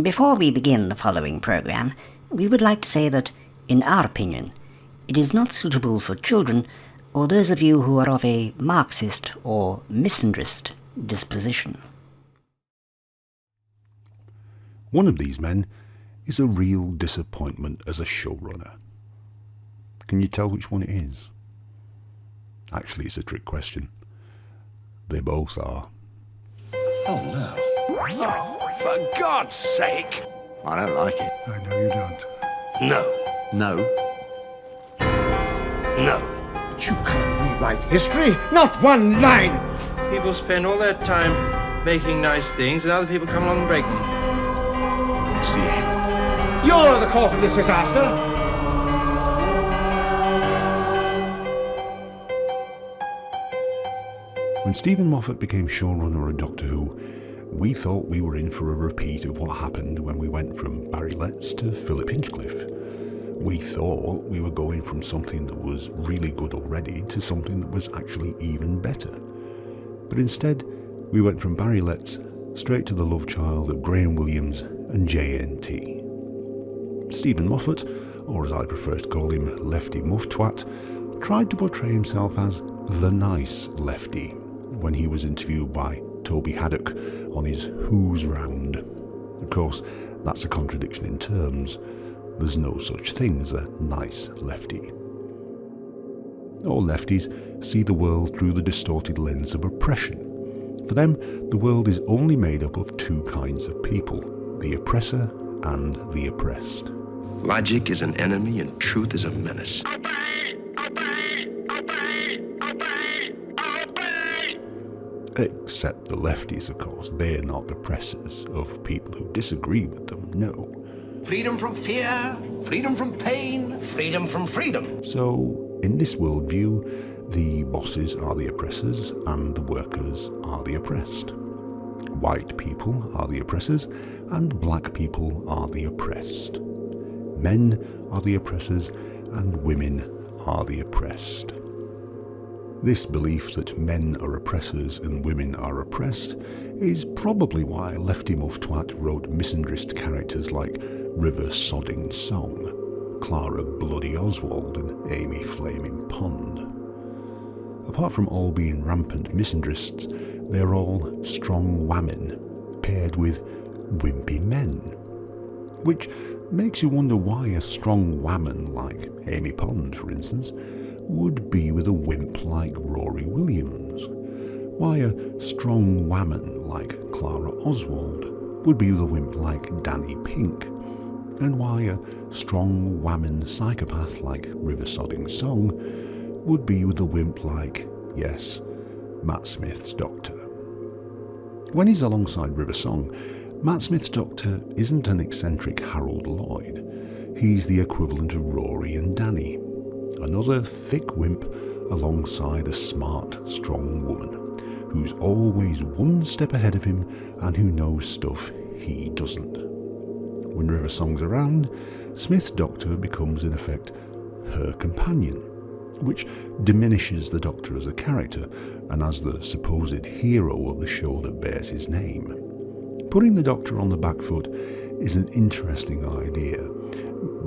Before we begin the following program, we would like to say that, in our opinion, it is not suitable for children or those of you who are of a Marxist or misandrist disposition. One of these men is a real disappointment as a showrunner. Can you tell which one it is? Actually, it's a trick question. They both are. Oh, no. Oh, for God's sake! I don't like it. I know you don't. No. No. No. But you can't rewrite history. Not one line. People spend all their time making nice things, and other people come along and break them. It's the end. You're the cause of this disaster. When Stephen Moffat became showrunner of Doctor Who, we thought we were in for a repeat of what happened when we went from Barry Letts to Philip Hinchcliffe. We thought we were going from something that was really good already to something that was actually even better. But instead, we went from Barry Letts straight to the love child of Graham Williams and JNT. Stephen Moffat, or as I prefer to call him, Lefty Muff Twat, tried to portray himself as the nice Lefty when he was interviewed by Toby Haddock on his Who's Round. Of course, that's a contradiction in terms. There's no such thing as a nice lefty. All lefties see the world through the distorted lens of oppression. For them, the world is only made up of two kinds of people, the oppressor and the oppressed. Logic is an enemy and truth is a menace. Except the lefties, of course. They're not oppressors of people who disagree with them, no. Freedom from fear, freedom from pain, freedom from freedom. So, in this worldview, the bosses are the oppressors and the workers are the oppressed. White people are the oppressors and black people are the oppressed. Men are the oppressors and women are the oppressed. This belief that men are oppressors and women are oppressed is probably why Lefty Muff Twat wrote misandrist characters like River Sodding Song, Clara Bloody Oswald and Amy Flaming Pond. Apart from all being rampant misandrists, they're all strong women paired with wimpy men. Which makes you wonder why a strong woman like Amy Pond, for instance, would be with a wimp like Rory Williams. Why a strong woman like Clara Oswald would be with a wimp like Danny Pink. And why a strong woman psychopath like River Sodding Song would be with a wimp like, yes, Matt Smith's Doctor. When he's alongside River Song, Matt Smith's Doctor isn't an eccentric Harold Lloyd. He's the equivalent of Rory and Danny. Another thick wimp alongside a smart, strong woman who's always one step ahead of him and who knows stuff he doesn't. When River Song's around, Smith's Doctor becomes in effect her companion, which diminishes the Doctor as a character and as the supposed hero of the show that bears his name. Putting the Doctor on the back foot is an interesting idea,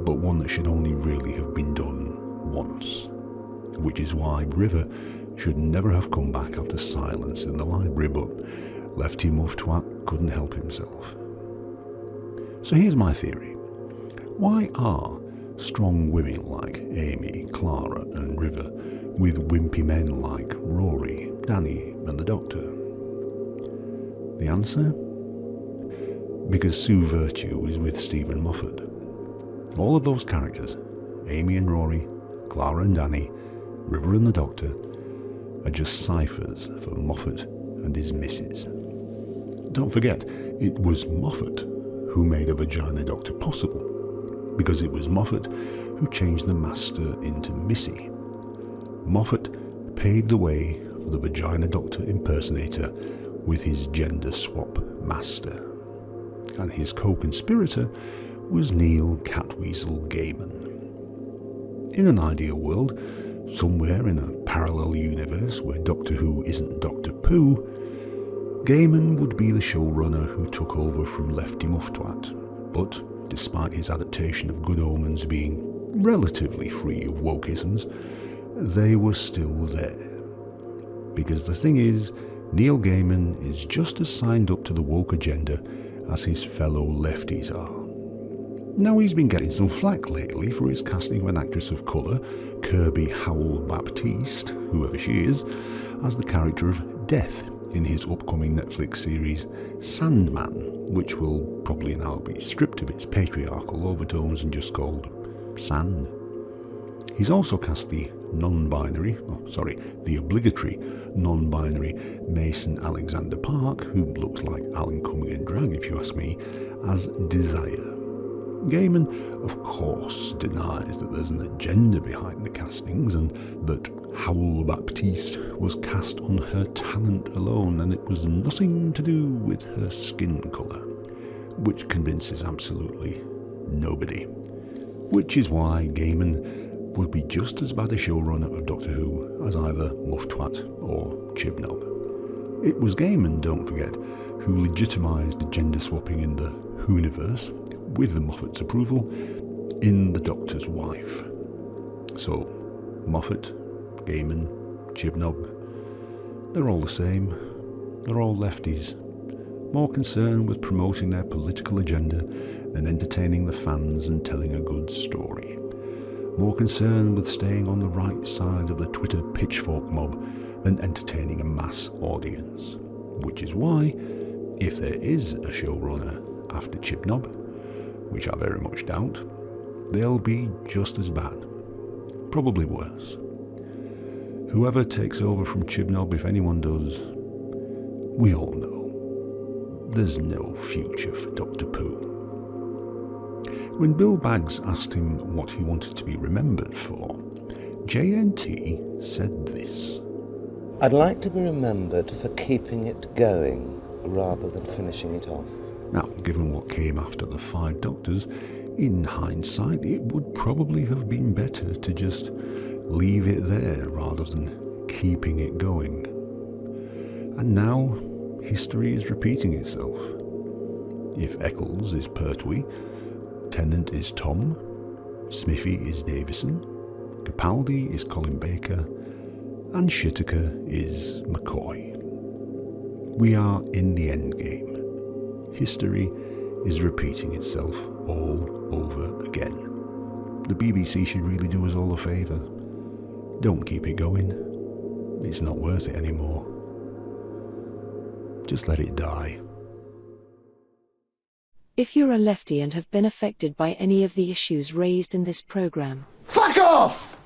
but one that should only really have been done once, which is why River should never have come back after silence in the library, but Lefty Muff Twat couldn't help himself. So here's my theory. Why are strong women like Amy, Clara and River with wimpy men like Rory, Danny and the Doctor? The answer? Because Sue Virtue is with Stephen Moffat. All of those characters, Amy and Rory, Clara and Danny, River and the Doctor, are just ciphers for Moffat and his missus. Don't forget, it was Moffat who made a Vagina Doctor possible, because it was Moffat who changed the Master into Missy. Moffat paved the way for the Vagina Doctor impersonator with his gender swap Master, and his co-conspirator was Neil Catweasel Gaiman. In an ideal world, somewhere in a parallel universe where Doctor Who isn't Doctor Pooh, Gaiman would be the showrunner who took over from Lefty Moffat, but despite his adaptation of Good Omens being relatively free of wokeisms, they were still there. Because the thing is, Neil Gaiman is just as signed up to the woke agenda as his fellow lefties are. Now, he's been getting some flack lately for his casting of an actress of colour, Kirby Howell-Baptiste, whoever she is, as the character of Death in his upcoming Netflix series Sandman, which will probably now be stripped of its patriarchal overtones and just called Sand. He's also cast the obligatory non-binary Mason Alexander Park, who looks like Alan Cumming in drag if you ask me, as Desire. Gaiman, of course, denies that there's an agenda behind the castings and that Howell-Baptiste was cast on her talent alone and it was nothing to do with her skin colour, which convinces absolutely nobody. Which is why Gaiman would be just as bad a showrunner of Doctor Who as either Moffat or Chibnall. It was Gaiman, don't forget, who legitimised gender swapping in the Whoniverse, with the Moffat's approval, in The Doctor's Wife. So, Moffat, Gaiman, Chibnall, they're all the same. They're all lefties, more concerned with promoting their political agenda than entertaining the fans and telling a good story. More concerned with staying on the right side of the Twitter pitchfork mob than entertaining a mass audience. Which is why, if there is a showrunner after Chibnall, which I very much doubt, they'll be just as bad. Probably worse. Whoever takes over from Chibnall, if anyone does, we all know there's no future for Dr. Pooh. When Bill Baggs asked him what he wanted to be remembered for, JNT said this. I'd like to be remembered for keeping it going rather than finishing it off. Now, given what came after the Five Doctors, in hindsight, it would probably have been better to just leave it there rather than keeping it going. And now, history is repeating itself. If Eccles is Pertwee, Tennant is Tom, Smithy is Davison, Capaldi is Colin Baker, and Whittaker is McCoy. We are in the endgame. History is repeating itself all over again. The BBC should really do us all a favour. Don't keep it going. It's not worth it anymore. Just let it die. If you're a lefty and have been affected by any of the issues raised in this programme, Fuck off!